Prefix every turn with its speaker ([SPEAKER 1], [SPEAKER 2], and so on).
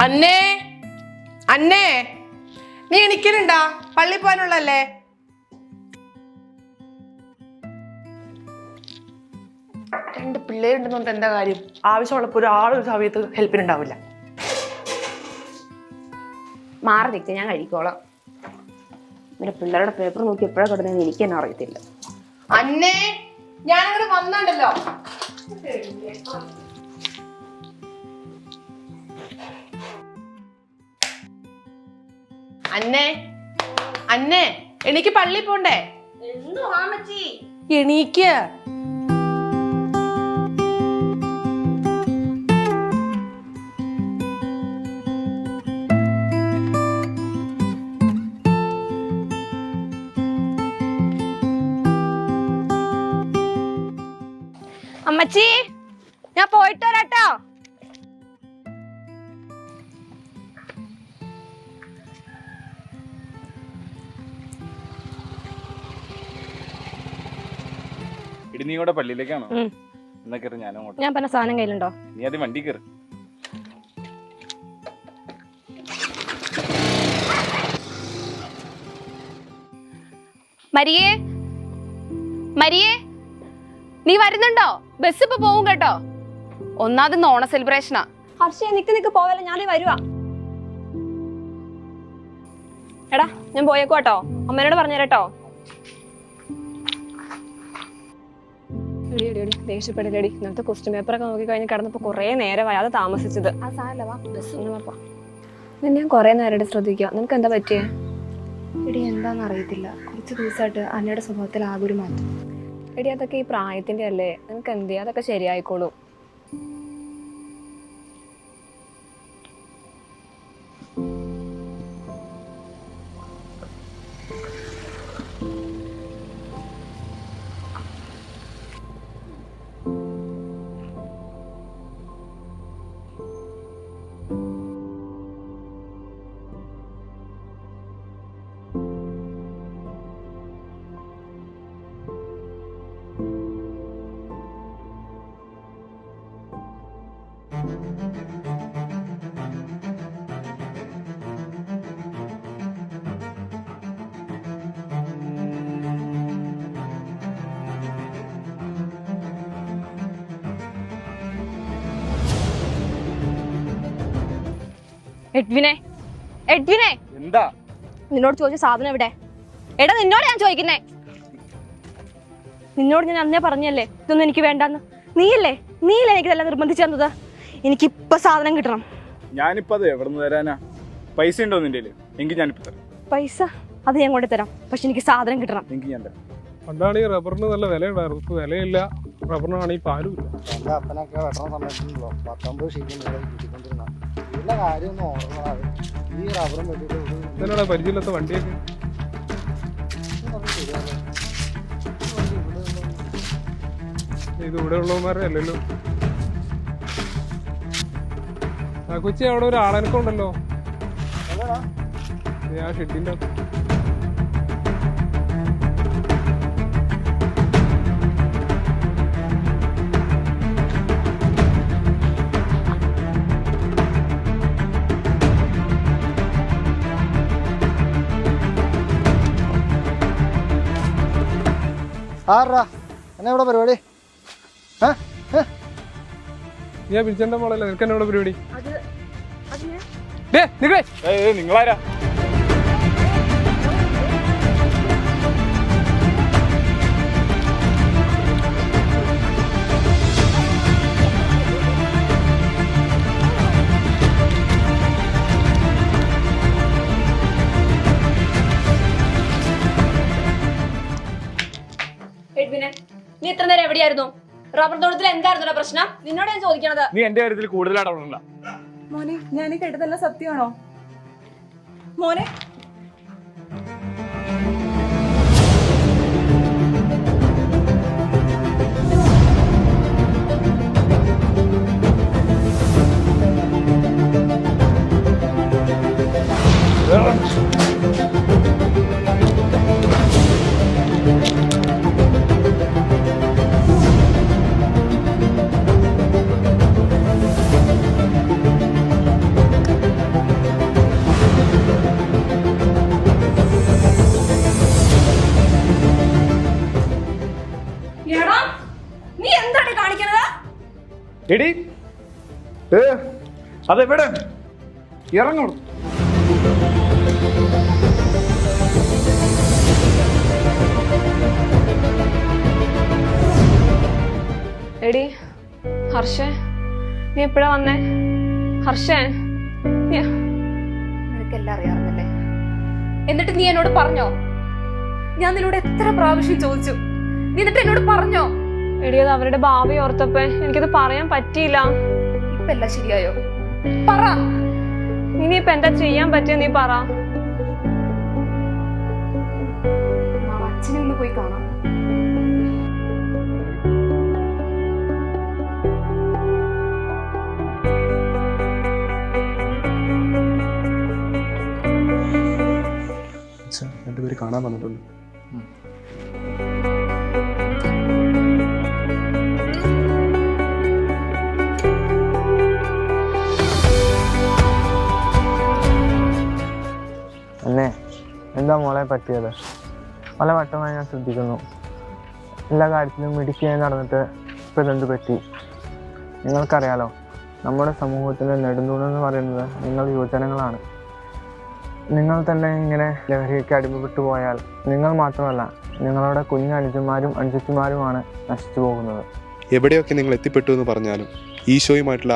[SPEAKER 1] അന്നേ അന്നേ നീ എണിക്കലുണ്ടാ? പള്ളി പോകാനുള്ളല്ലേ? രണ്ട് പിള്ളേരുണ്ടെന്നുണ്ട് എന്താ കാര്യം? ആവശ്യമുള്ളപ്പോ ഒരാളൊരു സമയത്ത് ഹെൽപ്പിനുണ്ടാവില്ല.
[SPEAKER 2] മാറി നിൽക്കുക, ഞാൻ കഴിക്കോളാം. പിന്നെ പിള്ളേരുടെ പേപ്പർ നോക്കി എപ്പോഴാ കിടന്നെന്ന് എനിക്ക് തന്നെ അറിയത്തില്ല.
[SPEAKER 1] അന്നേ ഞാനങ്ങനെ വന്നുണ്ടല്ലോ. അന്നേ അന്നേ എനിക്ക് പള്ളി പോണ്ടേ? എണീക്ക്.
[SPEAKER 2] അമ്മച്ചി, ഞാൻ പോയിട്ട് വരാട്ടോ.
[SPEAKER 3] ഇടി നീ കൂടെ പള്ളിയിലേക്കാണോ? എന്നാ കയറി ഞാനും അങ്ങോട്ട്.
[SPEAKER 2] ഞാൻ പറഞ്ഞ സാധനം കയ്യിലുണ്ടോ?
[SPEAKER 3] നീ അത് വണ്ടി കയറി.
[SPEAKER 2] മരിയേ, മരിയേ, നീ വരുന്നുണ്ടോ? ബസ് ഇപ്പൊ പോവും കേട്ടോ. ഒന്നാമത് ഓണ സെലിബ്രേഷനാ. ഹർഷേ, നിക്ക് പോവല്ലേ, ഞാൻ വരുവാ. എടാ, ഞാൻ പോയേക്കോട്ടോ. അമ്മേനോട് പറഞ്ഞേരട്ടോ. ദേഷ്യപ്പെടില്ലടി. ഇന്നത്തെ ക്വസ്റ്റ്യൻ പേപ്പറൊക്കെ നോക്കി കഴിഞ്ഞ് കിടന്നപ്പോ കൊറേ നേരമായി. അത് താമസിച്ചത്. ഞാൻ കൊറേ നേരമായിട്ട് ശ്രദ്ധിക്കുക. നിനക്ക് എന്താ പറ്റിയേ?
[SPEAKER 4] എടി എന്താണെന്ന് അറിയത്തില്ല, കുറച്ച് ദിവസമായിട്ട് അന്നയുടെ സ്വഭാവത്തിൽ ആകെ ഒരു മാറ്റം.
[SPEAKER 2] എടി അതൊക്കെ ഈ പ്രായത്തിന്റെ അല്ലേ, നിനക്ക് എന്ത് ചെയ്യാ, അതൊക്കെ ശരിയായിക്കോളൂ. എഡ്വിനെ, എഡ്വിനെ,
[SPEAKER 3] എന്താ
[SPEAKER 2] നിന്നോട് ചോദിച്ച സാധനം എവിടെ? എടാ, നിന്നോട് ഞാൻ ചോദിക്കുന്നേ. നിന്നോട് ഞാൻ അന്നേ പറഞ്ഞല്ലേ ഇതൊന്നും എനിക്ക് വേണ്ടെന്ന്. നീയല്ലേ എനിക്കിതെല്ലാം നിർബന്ധിച്ചു തന്നത്. എനിക്കിപ്പൊ സാധനം കിട്ടണം.
[SPEAKER 3] ഞാനിപ്പോ അത് എവിടെ നിന്ന് തരാനാ? പൈസ ഉണ്ടോ നിന്റെ? എങ്കിൽ ഞാനിപ്പോ തരാം.
[SPEAKER 2] പൈസ അത് ഞാൻ കൊണ്ട് തരാം, പക്ഷെ എനിക്ക് സാധനം കിട്ടണം.
[SPEAKER 3] എങ്കിൽ ഞാൻ തരാം.
[SPEAKER 5] പണ്ടാണ് ഈ റബ്ബറിന് നല്ല വിലയുണ്ടായിരുന്നു, ഇപ്പൊ വിലയില്ല. റബ്ബറിനാണ് ഈ പാലും ഇല്ല.
[SPEAKER 6] എൻ്റെ അപ്പനൊക്കെ വെട്ടണ സമയത്തുണ്ടല്ലോ 19 ശരിക്കും കിട്ടിക്കൊണ്ടിരുന്ന ഇതിൻ്റെ കാര്യമൊന്നും ഓർമ്മ. ഈ റബ്ബറും വെട്ടിട്ട്
[SPEAKER 5] ഇതിനാണ് പരിചയമില്ലാത്ത വണ്ടിയൊക്കെ. ഇത് ഇവിടെ ഉള്ളവന്മാരെ അല്ലല്ലോ. ആ കൊച്ചി, അവിടെ ഒരു ആളനക്കം ഉണ്ടല്ലോ. ആ ഷെഡിൻ്റെ
[SPEAKER 6] ആറാ എന്നാ ഇവിടെ പരിപാടി?
[SPEAKER 5] ഞാൻ പിടിച്ചെന്റെ മോളല്ലേ, നിനക്ക് എന്നെ ഇവിടെ പരിപാടി?
[SPEAKER 3] നിങ്ങളാരാ?
[SPEAKER 2] നീ ഇത്ര നേരം എവിടെയായിരുന്നു? റബ്ബർ തോട്ടത്തിൽ എന്തായിരുന്നു പ്രശ്നം? നിന്നോട് ഞാൻ ചോദിക്കണത്.
[SPEAKER 3] നീ എന്റെ കാര്യത്തിൽ കൂടുതൽ ഇടപെടണ്ട.
[SPEAKER 4] മോനെ, ഞാൻ ഈ കേട്ടതെല്ലാം സത്യമാണോ മോനെ?
[SPEAKER 2] എടാ നീ എന്താണ് കാണിക്കണത്?
[SPEAKER 3] എടി അതെവിടെ ഇറങ്ങണം.
[SPEAKER 2] എടി ഹർഷേ, നീ എപ്പോഴാ വന്നേ? ഹർഷേ,
[SPEAKER 4] നിനക്കെല്ലാം അറിയാറുന്നല്ലേ?
[SPEAKER 2] എന്നിട്ട് നീ എന്നോട് പറഞ്ഞോ? ഞാൻ നിന്നോട് എത്ര പ്രാവശ്യം ചോദിച്ചു, നീ എന്നിട്ട് എന്നോട് പറഞ്ഞോ? എടി അത് അവരുടെ ഭാവി ഓർത്തപ്പോ എനിക്കത് പറയാൻ പറ്റിയില്ല.
[SPEAKER 4] ഇപ്പൊ എല്ലാം ശരിയായോ?
[SPEAKER 2] പറ, ഇനിയിപ്പൊ എന്താ ചെയ്യാൻ പറ്റിയ നീ പറ.
[SPEAKER 4] അച്ഛനെ ഒന്ന് പോയി കാണാം.
[SPEAKER 7] രണ്ടുപേര് കാണാൻ വന്നിട്ടുണ്ട്.
[SPEAKER 8] അന്നേ എന്താ മോളെ പറ്റിയത്? പല വട്ടമായി ഞാൻ ശ്രദ്ധിക്കുന്നു. എല്ലാ കാര്യത്തിലും മിടുക്കിയായി നടന്നിട്ട് ഇപ്പം ഇതെന്ത് പറ്റി? നിങ്ങൾക്കറിയാലോ, നമ്മുടെ സമൂഹത്തിൻ്റെ നെടുന്തൂണെന്ന് പറയുന്നത് നിങ്ങൾ യുവജനങ്ങളാണ്. നിങ്ങൾ തന്നെ ഇങ്ങനെ ലഹരിയൊക്കെ അടിമപ്പെട്ടു പോയാൽ നിങ്ങൾ മാത്രമല്ല, നിങ്ങളുടെ കുഞ്ഞു അനുജന്മാരും അനുജത്തിമാരുമാണ് നശിച്ചു പോകുന്നത്.
[SPEAKER 7] എവിടെയൊക്കെ നിങ്ങൾ എത്തിപ്പെട്ടു എന്ന് പറഞ്ഞാലും ഈശോയുമായിട്ടുള്ള